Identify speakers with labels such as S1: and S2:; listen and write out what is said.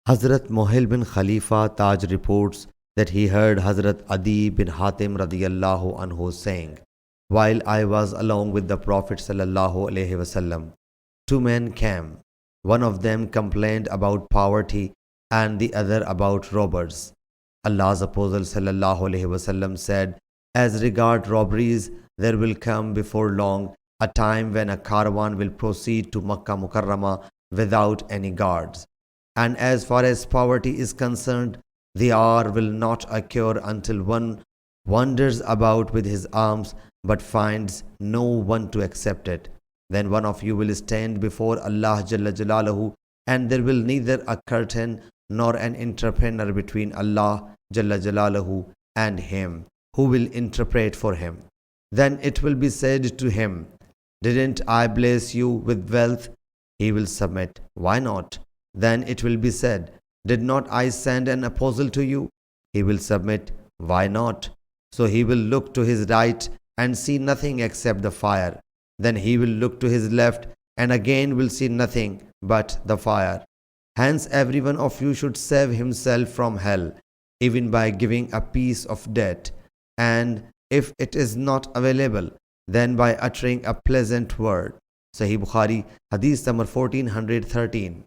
S1: Hazrat Mohil bin Khalifa Taj reports that he heard Hazrat Adi bin Hatim radiyallahu anhu saying, while I was along with the Prophet sallallahu alaihi wasallam, two men came. One of them complained about poverty and the other about robbers. Allah's Apostle sallallahu alaihi wasallam said, as regard robberies, there will come before long a time when a caravan will proceed to Makkah Mukarramah without any guards. And as far as poverty is concerned, the hour will not occur until one wanders about with his alms but finds no one to accept it. Then one of you will stand before Allah Jalla Jalaluhu, and there will neither a curtain nor an interpreter between Allah Jalla Jalaluhu and him, who will interpret for him. Then it will be said to him, didn't I bless you with wealth? He will submit, why not? Then it will be said, did not I send an apostle to you? He will submit, why not? So he will look to his right and see nothing except the fire. Then he will look to his left and again will see nothing but the fire. Hence every one of you should save himself from hell, even by giving a piece of debt, and if it is not available, then by uttering a pleasant word. Sahih Bukhari, Hadith number 1413.